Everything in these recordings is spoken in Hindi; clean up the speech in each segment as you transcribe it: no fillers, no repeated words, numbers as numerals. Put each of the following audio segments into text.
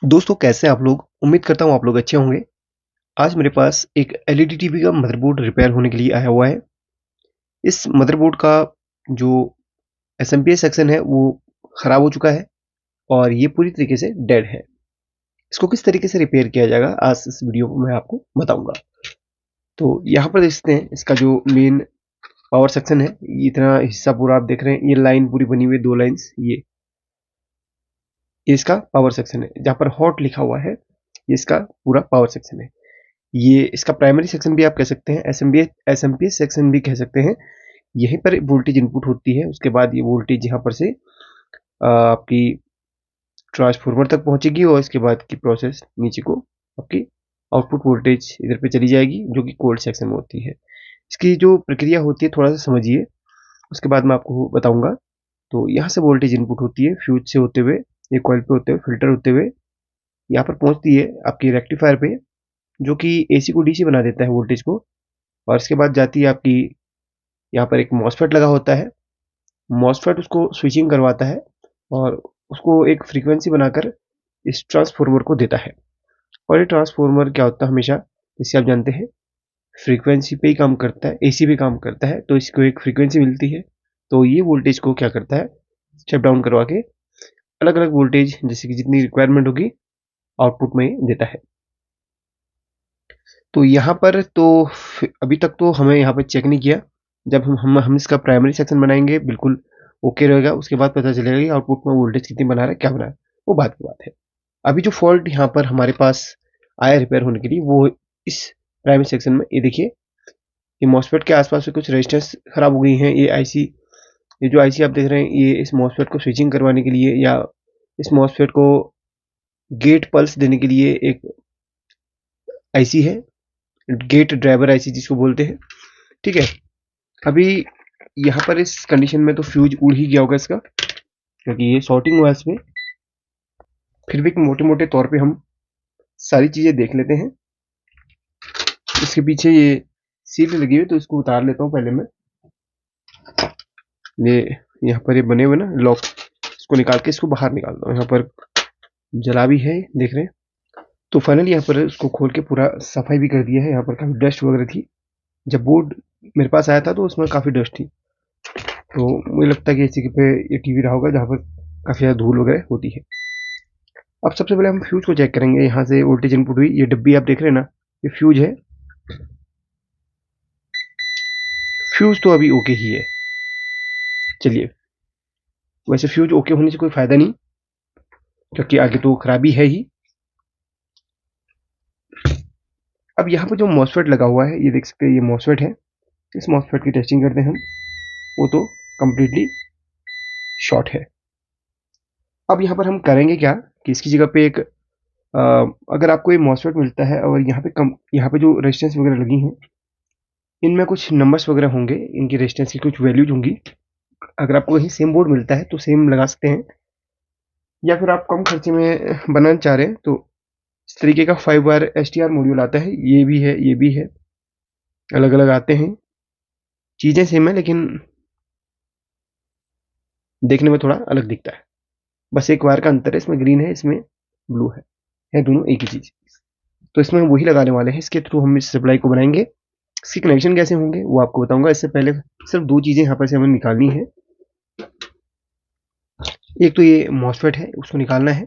दोस्तों कैसे हैं आप लोग? उम्मीद करता हूँ आप लोग अच्छे होंगे। आज मेरे पास एक एलईडी टीवी का मदरबोर्ड रिपेयर होने के लिए आया हुआ है। इस मदरबोर्ड का जो एसएमपीएस सेक्शन है वो खराब हो चुका है और ये पूरी तरीके से डेड है। इसको किस तरीके से रिपेयर किया जाएगा आज इस वीडियो में मैं आपको बताऊंगा। तो यहाँ पर देख सकते हैं इसका जो मेन पावर सेक्शन है, ये इतना हिस्सा पूरा आप देख रहे हैं, ये लाइन पूरी बनी हुई है, 2 लाइन्स। ये इसका पावर सेक्शन है। जहाँ पर हॉट लिखा हुआ है, ये इसका पूरा पावर सेक्शन है। ये इसका प्राइमरी सेक्शन भी आप कह सकते हैं, एसएमपीएस सेक्शन भी कह सकते हैं। यहीं पर वोल्टेज इनपुट होती है, उसके बाद ये वोल्टेज यहाँ पर से आपकी ट्रांसफार्मर तक पहुंचेगी और इसके बाद की प्रोसेस नीचे को आपकी आउटपुट वोल्टेज इधर पे चली जाएगी, जो कि कोल्ड सेक्शन में होती है। इसकी जो प्रक्रिया होती है थोड़ा सा समझिए, उसके बाद मैं आपको बताऊंगा। तो यहाँ से वोल्टेज इनपुट होती है, फ्यूज से होते हुए, एक कॉइल पे होते हुए, फिल्टर होते हुए यहाँ पर पहुंचती है आपकी रेक्टिफायर पे, जो कि एसी को डीसी बना देता है वोल्टेज को। और इसके बाद जाती है आपकी, यहाँ पर एक मॉसफेट लगा होता है। मॉसफेट उसको स्विचिंग करवाता है और उसको एक फ्रीक्वेंसी बनाकर इस ट्रांसफार्मर को देता है। और ये ट्रांसफार्मर क्या होता है, हमेशा जैसे आप जानते हैं फ्रीक्वेंसी पे ही काम करता है, एसी पे काम करता है, तो इसको एक फ्रीक्वेंसी मिलती है। तो ये वोल्टेज को क्या करता है, स्टेप डाउन करवा के अलग अलग वोल्टेज जैसे कि जितनी रिक्वायरमेंट होगी आउटपुट में देता है। तो यहाँ पर तो अभी तक तो हमें यहाँ पर चेक नहीं किया। जब हम इसका प्राइमरी सेक्शन बनाएंगे बिल्कुल ओके रहेगा, उसके बाद पता चलेगा कि आउटपुट में वोल्टेज कितनी बना रहा है, क्या बना रहा है, वो बात की बात है। अभी जो फॉल्ट यहाँ पर हमारे पास आया रिपेयर होने के लिए, वो इस प्राइमरी सेक्शन में, ये देखिए, ये मॉसफेट के आसपास से कुछ रेजिस्टेंस खराब हो गई हैं। ये जो आईसी आप देख रहे हैं, ये इस मॉसफेट को स्विचिंग करवाने के लिए या इस मॉसफेट को गेट पल्स देने के लिए एक आईसी है, गेट ड्राइवर आईसी जिसको बोलते हैं। ठीक है, अभी यहाँ पर इस कंडीशन में तो फ्यूज उड़ ही गया होगा इसका, क्योंकि ये शॉर्टिंग हुआ इसमें। फिर भी मोटे मोटे तौर पे हम सारी चीजें देख लेते हैं। इसके पीछे ये सील लगी हुई है, तो इसको उतार लेता हूँ पहले मैं। ये यहाँ पर ये बने हुए ना लॉक, इसको निकाल के इसको बाहर निकालता हूँ। यहाँ पर जला भी है, देख रहे हैं। तो फाइनली यहाँ पर इसको खोल के पूरा सफाई भी कर दिया है। यहाँ पर काफी डस्ट वगैरह थी, जब बोर्ड मेरे पास आया था तो उसमें काफी डस्ट थी। तो मुझे लगता है कि इसी पे ये टीवी रहा होगा जहाँ पर काफी ज्यादा धूल वगैरह होती है। अब सबसे पहले हम फ्यूज को चेक करेंगे। यहाँ से वोल्टेज इनपुट हुई, ये डब्बी आप देख रहे हैं ना, ये फ्यूज है। फ्यूज तो अभी ओके ही है। चलिए, वैसे फ्यूज ओके होने से कोई फायदा नहीं, क्योंकि आगे तो खराबी है ही। अब यहाँ पर जो मॉसफेट लगा हुआ है, ये देख सकते हैं, ये मॉसफेट है। इस मॉसफेट की टेस्टिंग करते हैं हम। वो तो कंप्लीटली शॉर्ट है। अब यहाँ पर हम करेंगे क्या कि इसकी जगह पे एक अगर आपको ये मॉसफेट मिलता है और यहाँ पे जो रेजिस्टेंस वगैरह लगी हैं, इनमें कुछ नंबर्स वगैरह होंगे, इनकी रेजिस्टेंस की कुछ वैल्यूज होंगी। अगर आपको वही सेम बोर्ड मिलता है तो सेम लगा सकते हैं, या फिर आप कम खर्चे में बनाना चाह रहे हैं तो इस तरीके का 5 वायर एसटीआर मॉड्यूल आता है। ये भी है, ये भी है, अलग अलग आते हैं। चीज़ें सेम है लेकिन देखने में थोड़ा अलग दिखता है। बस एक वायर का अंतर है, इसमें ग्रीन है, इसमें ब्लू है दोनों एक ही चीज़। तो इसमें हम वही लगाने वाले हैं, इसके थ्रू हम इस सप्लाई को बनाएंगे। इसके कनेक्शन कैसे होंगे वो आपको बताऊंगा। इससे पहले सिर्फ 2 चीज़ें यहाँ पर से हमें निकालनी है। एक तो ये मॉसफेट है, उसको निकालना है,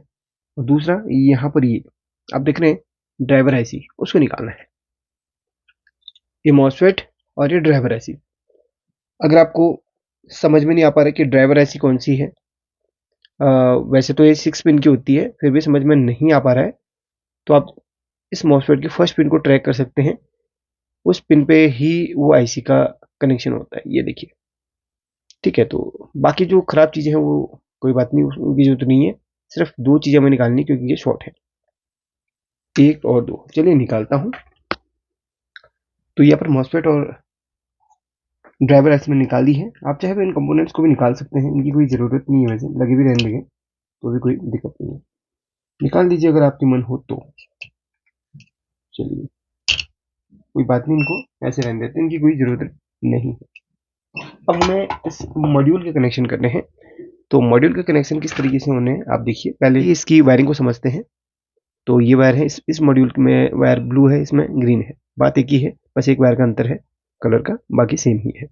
और दूसरा यहाँ पर ये आप देख रहे हैं ड्राइवर आईसी, उसको निकालना है। ये मॉसफेट और ये ड्राइवर आईसी। अगर आपको समझ में नहीं आ पा रहा कि ड्राइवर आईसी कौन सी है, वैसे तो ये 6 पिन की होती है, फिर भी समझ में नहीं आ पा रहा है, तो आप इस मॉसफेट की फर्स्ट पिन को ट्रैक कर सकते हैं। उस पिन पे ही वो आईसी का कनेक्शन होता है, ये देखिए। ठीक है, तो बाकी जो खराब चीज़ें हैं वो कोई बात नहीं, उनकी जरूरत नहीं है। सिर्फ 2 चीज़ें हमें निकालनी, क्योंकि ये शॉर्ट है, 1 और 2। चलिए निकालता हूँ। तो यहाँ पर मॉसफेट और ड्राइवर ऐसे में निकाल दी है। आप चाहे तो इन कंपोनेंट्स को भी निकाल सकते हैं, इनकी कोई ज़रूरत नहीं है, वैसे लगे भी रहने लगे तो भी कोई दिक्कत नहीं है। निकाल दीजिए अगर आपकी मन हो तो। चलिए, कोई बात नहीं, इनको ऐसे रहने देते हैं, इनकी कोई ज़रूरत नहीं है। अब हमें इस मॉड्यूल के कनेक्शन करने हैं। तो मॉड्यूल के कनेक्शन किस तरीके से होने हैं आप देखिए। पहले ही इसकी वायरिंग को समझते हैं। तो ये वायर है, इस मॉड्यूल में वायर ब्लू है, इसमें ग्रीन है। बात एक ही है, बस एक वायर का अंतर है कलर का, बाकी सेम ही है।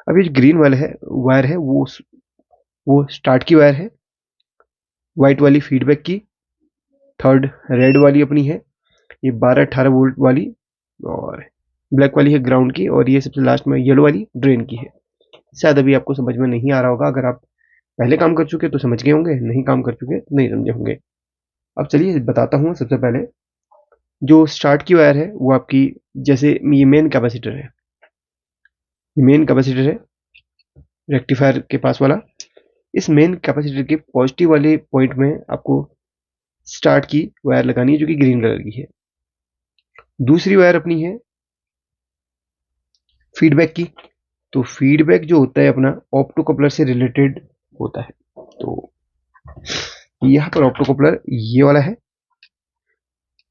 अब ये जो ग्रीन वायर है वो स्टार्ट की वायर है, व्हाइट वाली फीडबैक की, थर्ड रेड वाली अपनी है, ये 12-18 वोल्ट वाली, और ब्लैक वाली है ग्राउंड की, और ये सबसे लास्ट में येलो वाली ड्रेन की है। शायद अभी आपको समझ में नहीं आ रहा होगा, अगर आप पहले काम कर चुके तो समझ गए होंगे, नहीं काम कर चुके तो नहीं समझे होंगे। अब चलिए बताता हूँ। सबसे पहले जो स्टार्ट की वायर है वो आपकी, जैसे ये मेन कैपेसिटर है, ये मेन कैपेसिटर है रेक्टिफायर के पास वाला। इस मेन कैपेसिटर के पॉजिटिव वाले पॉइंट में आपको स्टार्ट की वायर लगानी है, जो कि ग्रीन कलर की है। दूसरी वायर अपनी है फीडबैक की। तो फीडबैक जो होता है अपना ऑप्टो कपलर से रिलेटेड होता है। तो यहाँ पर ऑप्टो कपलर ये वाला है,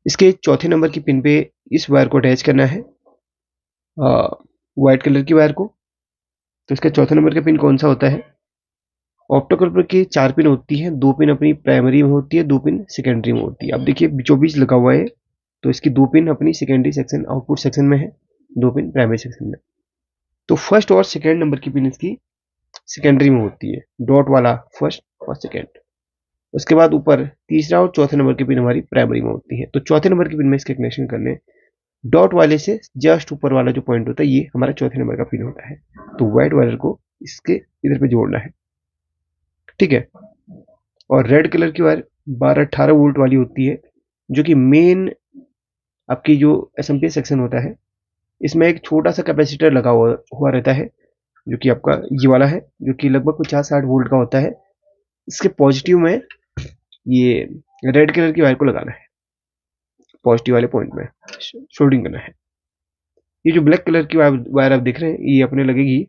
इसके चौथे नंबर की पिन पे इस वायर को अटैच करना है, व्हाइट कलर की वायर को। तो इसका चौथे नंबर का पिन कौन सा होता है? ऑप्टो कपलर की 4 पिन होती है, 2 पिन अपनी प्राइमरी में होती है, 2 पिन सेकेंडरी में होती है। अब देखिए बीचों बीच लगा हुआ है, तो इसकी 2 पिन अपनी सेकेंडरी सेक्शन आउटपुट सेक्शन में है, 2 पिन प्राइमरी सेक्शन में। तो फर्स्ट और सेकेंड नंबर की पिन इसकी सेकेंडरी में होती है, डॉट वाला फर्स्ट और सेकेंड। उसके बाद ऊपर तीसरा और चौथे नंबर की पिन हमारी प्राइमरी में होती है। तो चौथे नंबर की पिन में इसके कनेक्शन करने, डॉट वाले से जस्ट ऊपर वाला जो पॉइंट होता है ये हमारा चौथे नंबर का पिन होता है। तो व्हाइट वायर को इसके इधर पे जोड़ना है, ठीक है। और रेड कलर की वायर 12-18 वोल्ट वाली होती है, जो कि मेन आपकी जो एसएमपीएस सेक्शन होता है, इसमें एक छोटा सा कैपेसिटर लगा हुआ रहता है, जो कि आपका ये वाला है, जो कि लगभग 50-60 वोल्ट का होता है। इसके पॉजिटिव में ये रेड कलर की वायर को लगाना है, पॉजिटिव वाले पॉइंट में शोल्डिंग करना है। ये जो ब्लैक कलर की वायर आप देख रहे हैं, ये अपने लगेगी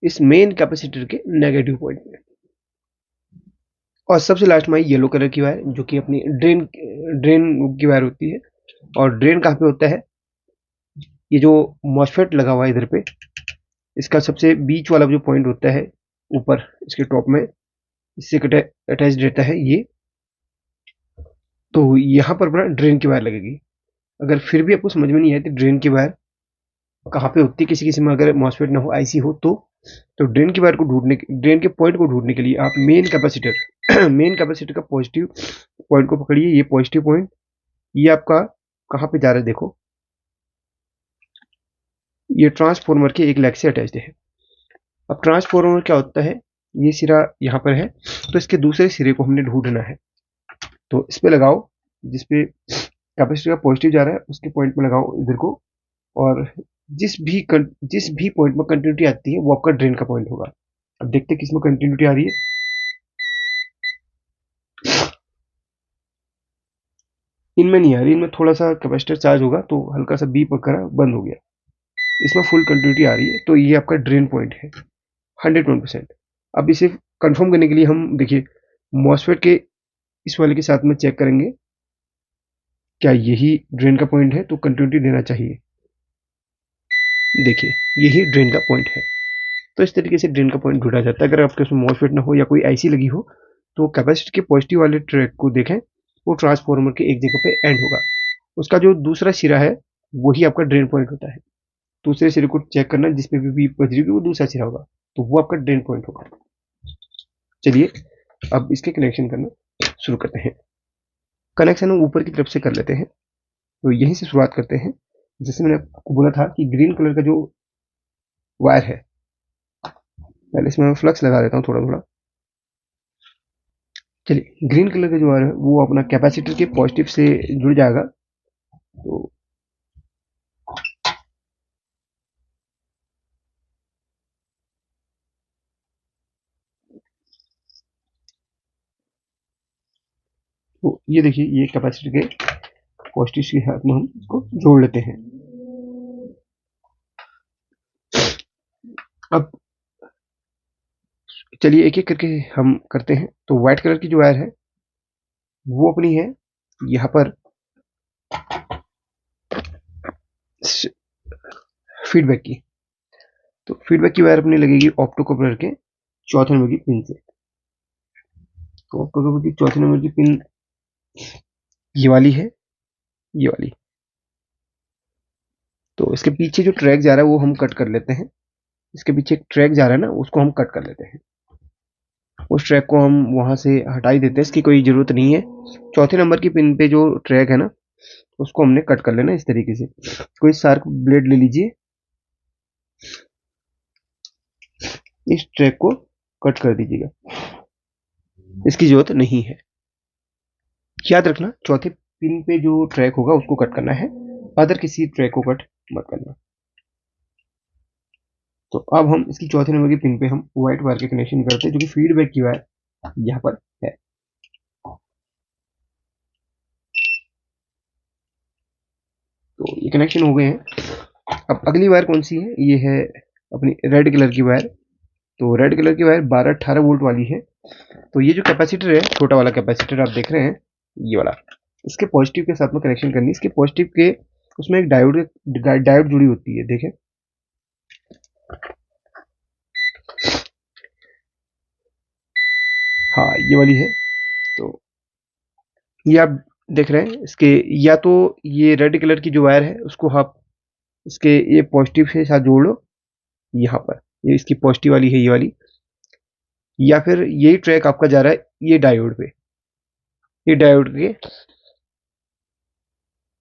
इस मेन कैपेसिटर के नेगेटिव पॉइंट में। और सबसे लास्ट में येलो कलर की वायर, जो कि अपनी ड्रेन ड्रेन की वायर होती है। और ड्रेन कहाँ पे होता है? ये जो मॉसफेट लगा हुआ है इधर पे, इसका सबसे बीच वाला जो पॉइंट होता है ऊपर इसके टॉप में, इससे अटैच रहता है ये। तो यहाँ पर अपना ड्रेन की वायर लगेगी। अगर फिर भी आपको समझ में नहीं आए तो ड्रेन की वायर कहाँ पे होती है, किसी किसी में अगर मॉसफेट ना हो, आईसी हो, तो ड्रेन की वायर को ड्रेन के पॉइंट को ढूंढने के लिए आप मेन कैपेसिटर मेन कैपेसिटर का पॉजिटिव पॉइंट को पकड़िए। ये पॉजिटिव पॉइंट ये आपका कहाँ पे जा रहा है देखो, ये ट्रांसफॉर्मर के एक लेग से अटैच्ड है। अब ट्रांसफॉर्मर क्या होता है, ये सिरा यहाँ पर है, तो इसके दूसरे सिरे को हमने ढूंढना है। तो इस पे लगाओ, जिसपे कैपेसिटर का पॉजिटिव जा रहा है उसके पॉइंट में लगाओ इधर को। और जिस भी पॉइंट में कंटिन्यूटी आती है वो आपका ड्रेन का पॉइंट होगा। अब देखते हैं किसमें कंटिन्यूटी आ रही है। इनमें नहीं आ रही, इनमें थोड़ा सा कैपेसिटर चार्ज होगा तो हल्का सा बीप वगैरह बंद हो गया। इसमें फुल कंटिन्यूटी आ रही है, तो ये आपका ड्रेन पॉइंट है 101%। अब इसे कंफर्म करने के लिए हम देखिए मॉसफेट के इस वाले के साथ में चेक करेंगे, क्या यही ड्रेन का पॉइंट है, तो कंटिन्यूटी देना चाहिए। देखिए यही ड्रेन का पॉइंट है। तो इस तरीके से ड्रेन का पॉइंट ढूंढा जाता है। अगर आपके उसमें मॉसफेट ना हो या कोई आईसी लगी हो, तो कैपेसिटर के पॉजिटिव वाले ट्रैक को देखें, वो ट्रांसफॉर्मर के एक जगह पे एंड होगा। उसका जो दूसरा सिरा है वही आपका ड्रेन पॉइंट होता है। दूसरे सिरे को चेक करना, जिसपे भी बज रही होगी वो दूसरा सिरा होगा, तो वो आपका ड्रेन पॉइंट होगा। चलिए अब इसके कनेक्शन करना शुरू करते हैं। कनेक्शन हम ऊपर की तरफ से कर लेते हैं। तो यहीं से शुरुआत करते हैं। जैसे मैंने आपको बोला था कि ग्रीन कलर का जो वायर है, पहले इसमें मैं फ्लक्स लगा देता हूँ थोड़ा थोड़ा। चलिए ग्रीन कलर का जो वायर है वो अपना कैपेसिटर के पॉजिटिव से जुड़ जाएगा। तो ये देखिए ये कैपेसिटर के पॉजिटिव के साथ में हम इसको जोड़ लेते हैं। अब चलिए एक एक करके हम करते हैं। तो व्हाइट कलर की जो वायर है वो अपनी है यहाँ पर फीडबैक की। तो फीडबैक की वायर अपनी लगेगी ऑप्टो कपलर के चौथे नंबर की पिन से। तो ऑप्टो कपलर की चौथे नंबर की पिन ये वाली है, ये वाली। तो इसके पीछे जो ट्रैक जा रहा है वो हम कट कर लेते हैं। इसके पीछे एक ट्रैक जा रहा है ना, उसको हम कट कर लेते हैं। उस ट्रैक को हम वहां से हटा ही देते हैं, इसकी कोई ज़रूरत नहीं है। चौथे नंबर की पिन पे जो ट्रैक है ना, उसको हमने कट कर लेना इस तरीके से। कोई शार्प ब्लेड ले लीजिए, इस ट्रैक को कट कर दीजिएगा, इसकी ज़रूरत नहीं है। याद रखना, चौथे पिन पे जो ट्रैक होगा उसको कट करना है, अदर किसी ट्रैक को कट मत करना। तो अब हम इसकी चौथे नंबर की पिन पे हम व्हाइट वायर के कनेक्शन करते हैं, जो कि फीडबैक की वायर यहाँ पर है। तो ये कनेक्शन हो गए हैं। अब अगली वायर कौन सी है, ये है अपनी रेड कलर की वायर। तो रेड कलर की वायर 12-18 वोल्ट वाली है। तो ये जो कैपेसिटर है, छोटा वाला कैपेसिटर आप देख रहे हैं, ये वाला, इसके पॉजिटिव के साथ में कनेक्शन करनी है। इसके पॉजिटिव के उसमें एक डायोड जुड़ी होती है, देखें। हाँ, ये वाली है। तो ये आप देख रहे हैं, इसके या तो ये रेड कलर की जो वायर है उसको आप इसके ये पॉजिटिव के साथ जोड़ लो यहाँ पर, ये इसकी पॉजिटिव वाली है, ये वाली। या फिर यही ट्रैक आपका जा रहा है ये डायोड पे, ये डायोड के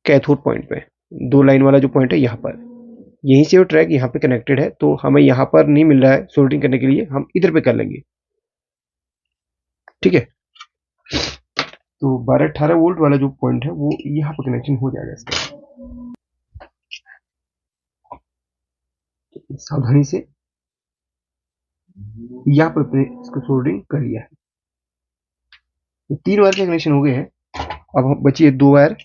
कैथोड पॉइंट पे, दो लाइन वाला जो पॉइंट है यहाँ पर, यहीं से वो ट्रैक यहाँ पे कनेक्टेड है। तो हमें यहाँ पर नहीं मिल रहा है सोल्डरिंग करने के लिए, हम इधर पे कर लेंगे, ठीक है। तो 12-18 वोल्ट वाला जो पॉइंट है वो यहाँ पर कनेक्शन हो जाएगा इसका। तो सावधानी से यहाँ पर अपने इसको सोल्डरिंग कर लिया है। तो 3 वायर के कनेक्शन हो गए हैं। अब बची है 2 वायर।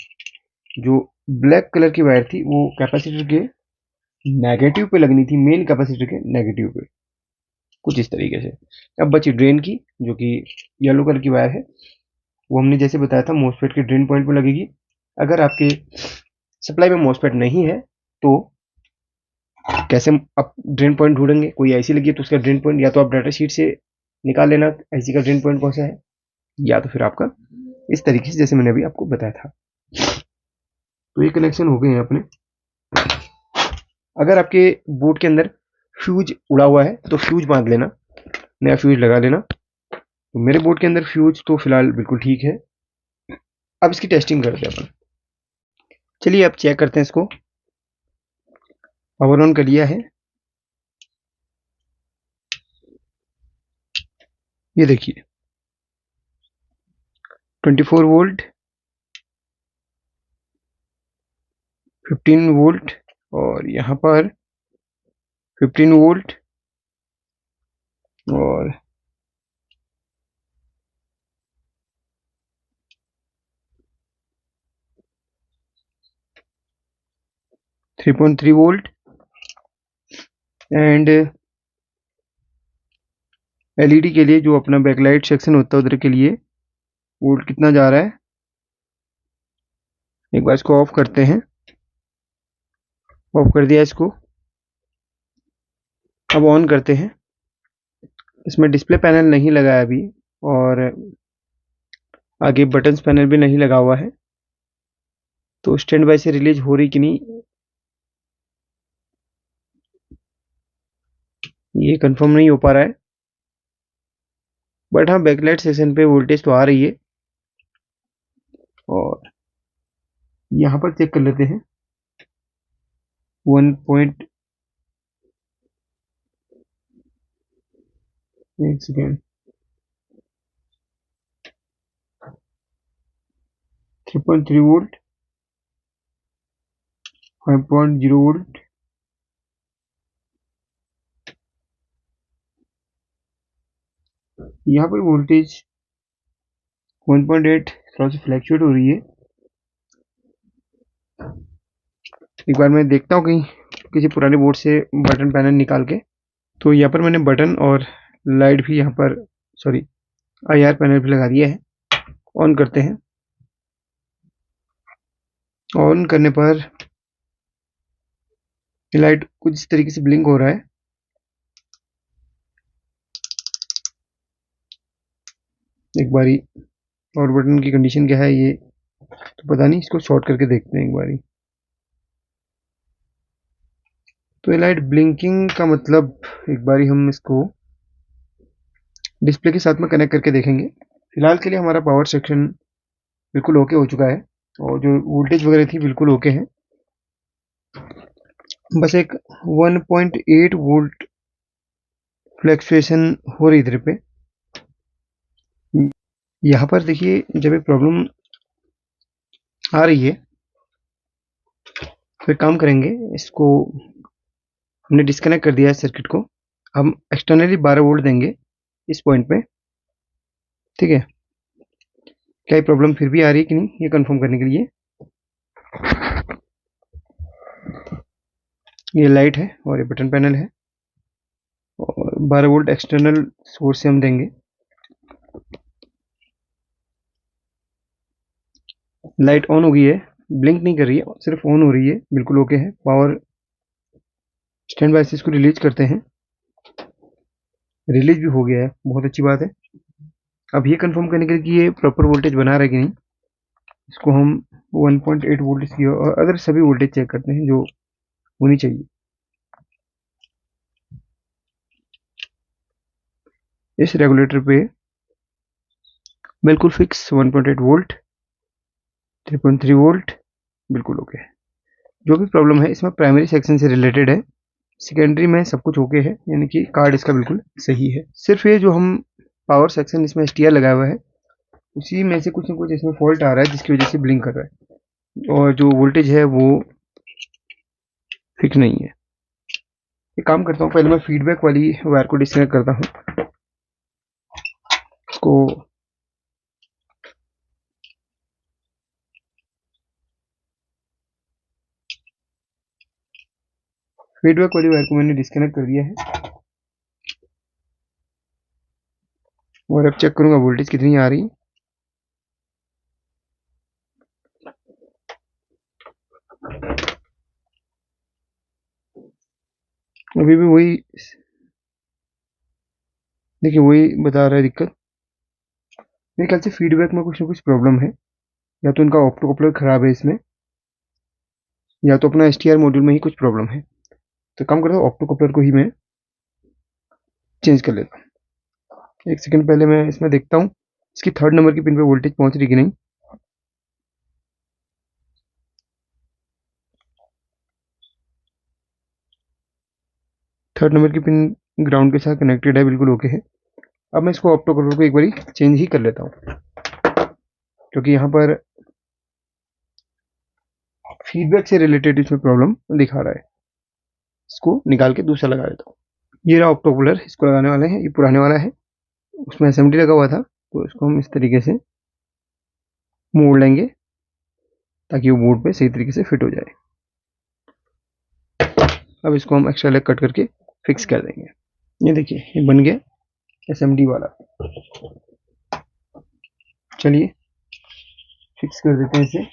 जो ब्लैक कलर की वायर थी वो कैपेसिटर के नेगेटिव पे लगनी थी, मेन कैपेसिटर के नेगेटिव पे, कुछ इस तरीके से। अब बची ड्रेन की, जो कि येलो कलर की वायर है। वो हमने जैसे बताया था मोसफेट के ड्रेन पॉइंट पे लगेगी। अगर आपके सप्लाई में मोसफेट नहीं है तो कैसे आप ड्रेन पॉइंट ढूंढेंगे। कोई आईसी लगी है तो उसका ड्रेन पॉइंट या तो आप डाटा शीट से निकाल लेना आईसी का ड्रेन पॉइंट कौन सा है, या तो फिर आपका इस तरीके से जैसे मैंने अभी आपको बताया था। तो ये कनेक्शन हो गए हैं अपने। अगर आपके बोर्ड के अंदर फ्यूज उड़ा हुआ है तो फ्यूज बांध लेना, नया फ्यूज लगा लेना। तो मेरे बोर्ड के अंदर फ्यूज तो फिलहाल बिल्कुल ठीक है। अब इसकी टेस्टिंग करते हैं अपन। चलिए अब चेक करते हैं इसको। पावर ऑन कर लिया है, ये देखिए 24 वोल्ट, 15 वोल्ट, और यहाँ पर 15 वोल्ट, और 3.3 वोल्ट। एंड एलईडी के लिए जो अपना बैकलाइट सेक्शन होता है उधर के लिए वोल्ट कितना जा रहा है, एक बार इसको ऑफ करते हैं। ऑफ कर दिया इसको। अब ऑन करते हैं। इसमें डिस्प्ले पैनल नहीं लगा है अभी, और आगे बटन्स पैनल भी नहीं लगा हुआ है। तो स्टैंड बाय से रिलीज हो रही कि नहीं ये कंफर्म नहीं हो पा रहा है। बट हाँ, बैकलाइट सेक्शन पे वोल्टेज तो आ रही है। और यहाँ पर चेक कर लेते हैं 1 पॉइंट, एक सेकेंड, 3.3 वोल्ट, 5.0 वोल्ट, यहाँ पर वोल्टेज 1.8 थोड़ा सा फ्लैक्चुएट हो रही है। एक बार मैं देखता हूँ कहीं किसी पुराने बोर्ड से बटन पैनल निकाल के। तो यहाँ पर मैंने बटन और लाइट भी यहाँ पर, सॉरी, आईआर पैनल भी लगा दिया है। ऑन करते हैं। ऑन करने पर लाइट कुछ इस तरीके से ब्लिंक हो रहा है। एक बारी और बटन की कंडीशन क्या है ये तो पता नहीं, इसको शॉर्ट करके देखते हैं एक बारी। तो ये लाइट ब्लिंकिंग का मतलब एक बारी हम इसको डिस्प्ले के साथ में कनेक्ट करके देखेंगे। फिलहाल के लिए हमारा पावर सेक्शन बिल्कुल ओके हो चुका है और जो वोल्टेज वगैरह थी बिल्कुल ओके है। बस एक 1.8 वोल्ट फ्लक्चुएशन हो रही इधर पे। यहाँ पर देखिए जब ये प्रॉब्लम आ रही है तो एक काम करेंगे, इसको हमने डिस्कनेक्ट कर दिया है सर्किट को। हम एक्सटर्नली 12 वोल्ट देंगे इस पॉइंट पे, ठीक है। क्या ये प्रॉब्लम फिर भी आ रही है कि नहीं, ये कंफर्म करने के लिए ये लाइट है और ये बटन पैनल है और 12 वोल्ट एक्सटर्नल सोर्स से हम देंगे। लाइट ऑन हो गई है, ब्लिंक नहीं कर रही है, सिर्फ ऑन हो रही है, बिल्कुल ओके है। पावर स्टैंड बाय से इसको रिलीज करते हैं, रिलीज भी हो गया है, बहुत अच्छी बात है। अब ये कंफर्म करने के लिए कि ये प्रॉपर वोल्टेज बना रहा है कि नहीं, इसको हम 1.8 वोल्ट की और अदर सभी वोल्टेज चेक करते हैं जो होनी चाहिए। इस रेगुलेटर पे बिल्कुल फिक्स 1.8 वोल्ट, 3.3 वोल्ट, बिल्कुल ओके है। जो भी प्रॉब्लम है इसमें प्राइमरी सेक्शन से रिलेटेड है, सेकेंडरी में सब कुछ ओके है, यानी कि कार्ड इसका बिल्कुल सही है। सिर्फ ये जो हम पावर सेक्शन इसमें एसटीआर लगाया हुआ है उसी में से कुछ ना कुछ इसमें फॉल्ट आ रहा है जिसकी वजह से ब्लिंक कर रहा है और जो वोल्टेज है वो फिक्स नहीं है। एक काम करता हूँ, पहले मैं फीडबैक वाली वायर को डिस्कनेक्ट करता हूँ। इसको फीडबैक वाली वायर को मैंने डिस्कनेक्ट कर दिया है और अब चेक करूंगा वोल्टेज कितनी आ रही है। अभी भी वही, देखिए वही बता रहा है दिक्कत। मेरे ख्याल से फीडबैक में कुछ ना कुछ प्रॉब्लम है, या तो इनका ऑप्टो कपलर खराब है इसमें, या तो अपना एसटीआर मॉड्यूल में ही कुछ प्रॉब्लम है। तो काम करता हूँ, ऑप्टो कपलर को ही मैं चेंज कर लेता हूँ। एक सेकंड पहले मैं इसमें देखता हूँ इसकी थर्ड नंबर की पिन पे वोल्टेज पहुंच रही कि नहीं। थर्ड नंबर की पिन ग्राउंड के साथ कनेक्टेड है, बिल्कुल ओके है। अब मैं इसको ऑप्टो कपलर को एक बारी चेंज ही कर लेता हूँ क्योंकि यहाँ पर फीडबैक से रिलेटेड इसमें प्रॉब्लम दिखा रहा है। इसको निकाल के दूसरा लगा देता हूँ। ये रहा ऑप्टो कपलर, इसको लगाने वाले हैं, ये पुराने वाला है, उसमें एसएमडी लगा हुआ था, तो इसको हम इस तरीके से मोड़ लेंगे ताकि वो बोर्ड पे सही तरीके से फिट हो जाए। अब इसको हम एक्स्ट्रा लेग कट करके फिक्स कर देंगे। ये देखिए ये बन गया एसएमडी वाला। चलिए फिक्स कर देते हैं इसे,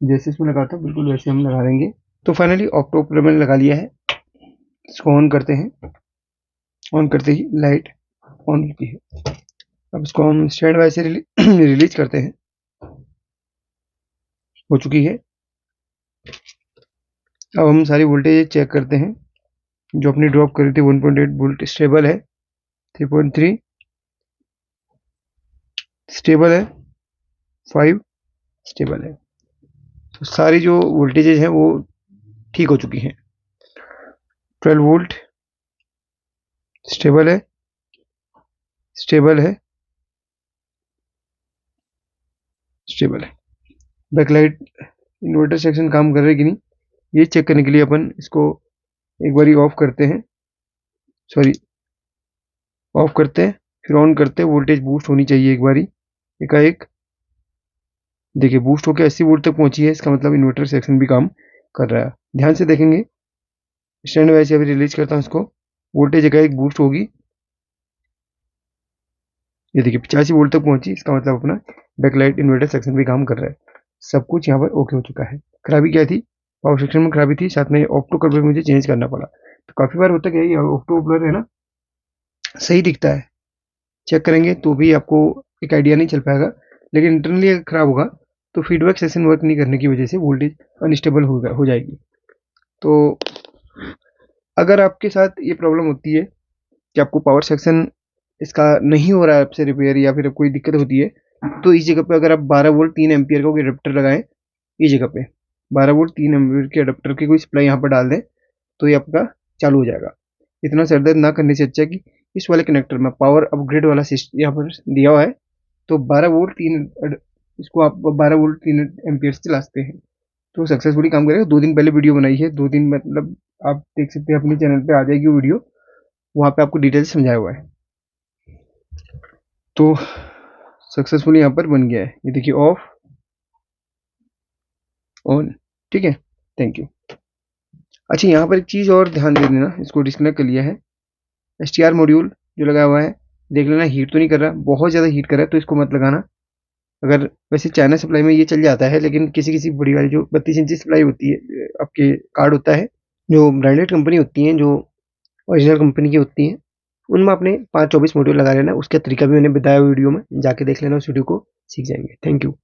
जैसे इसमें लगाता हूँ बिल्कुल वैसे हम लगा देंगे। तो फाइनली ऑप्टो कपलर मैंने लगा लिया है, इसको ऑन करते हैं। ऑन करते ही लाइट ऑन होती है। अब इसको हम स्टैंड बाय से रिलीज करते हैं, हो चुकी है। अब हम सारी वोल्टेज चेक करते हैं जो अपनी ड्रॉप करी थी। 1.8 वोल्ट स्टेबल है, 3.3 स्टेबल है, 5 स्टेबल है। तो सारी जो वोल्टेजेज हैं वो ठीक हो चुकी हैं। 12 वोल्ट स्टेबल है, स्टेबल है, स्टेबल है। बैकलाइट इन्वर्टर सेक्शन काम कर रहा है कि नहीं, ये चेक करने के लिए अपन इसको एक बारी ऑफ करते हैं, सॉरी ऑफ करते हैं, फिर ऑन करते हैं। वोल्टेज बूस्ट होनी चाहिए एक बारी एकाएक। देखिए बूस्ट होकर 80 वोल्ट तक पहुंची है, इसका मतलब इन्वर्टर सेक्शन भी काम कर रहा है। ध्यान से देखेंगे, स्टैंड बाय से अभी रिलीज करता हूँ इसको, वोल्टेज एकाएक बूस्ट होगी। ये देखिए 85 वोल्ट तक पहुंची, इसका मतलब अपना बैकलाइट इन्वर्टर सेक्शन भी काम कर रहा है। सब कुछ यहाँ पर ओके हो चुका है। खराबी क्या थी, पावर सेक्शन में खराबी थी, साथ में ऑप्टो कपलर मुझे चेंज करना पड़ा। तो काफी बार होता क्या है, ऑप्टो कपलर है ना सही दिखता है, चेक करेंगे तो भी आपको एक आइडिया नहीं चल पाएगा लेकिन इंटरनली अगर ख़राब होगा तो फीडबैक सेशन वर्क नहीं करने की वजह से वोल्टेज अनस्टेबल हो जाएगी। तो अगर आपके साथ ये प्रॉब्लम होती है कि आपको पावर सेक्शन इसका नहीं हो रहा है आपसे रिपेयर, या फिर कोई दिक्कत होती है, तो इस जगह पे अगर आप 12 वोल्ट 3 एम्पियर का कोई अडेप्टर लगाएं, इस जगह पे 12 वोल्ट 3 एम्पियर के अडेप्टर की कोई सप्लाई यहाँ पर डाल दें, तो ये आपका चालू हो जाएगा। इतना सरदर्द ना करने से अच्छा है कि इस वाले कनेक्टर में पावर अपग्रेड वाला सिस्टम यहाँ पर दिया हुआ है, तो 12 वोल्ट 3 इसको आप 12 वोल्ट 3 एम्पियर से चला सकते हैं, तो सक्सेसफुली काम करेगा। 2 दिन पहले वीडियो बनाई है, 2 दिन मतलब आप देख सकते हैं अपने चैनल पे आ जाएगी वो वीडियो, वहाँ पे आपको डिटेल से समझाया हुआ है। तो सक्सेसफुली यहाँ पर बन गया है, ये देखिए ऑफ ऑन, ठीक है। Thank you. अच्छा, यहाँ पर एक चीज़ और ध्यान दे देना, इसको डिस्कनेक्ट कर लिया है, STR मॉड्यूल जो लगा हुआ है, देख लेना हीट तो नहीं कर रहा, बहुत ज़्यादा हीट कर रहा है तो इसको मत लगाना। अगर वैसे चाइना सप्लाई में ये चल जाता है, लेकिन किसी किसी बड़ी वाली जो 32 इंची सप्लाई होती है, आपके कार्ड होता है, जो ब्रांडेड कंपनी होती हैं, जो ओरिजिनल कंपनी की होती हैं, उनमें अपने 524 मॉड्यूल लगा लेना। उसका तरीका भी मैंने बताया वीडियो में, जाके देख लेना, उस वीडियो को सीख जाएंगे। Thank you.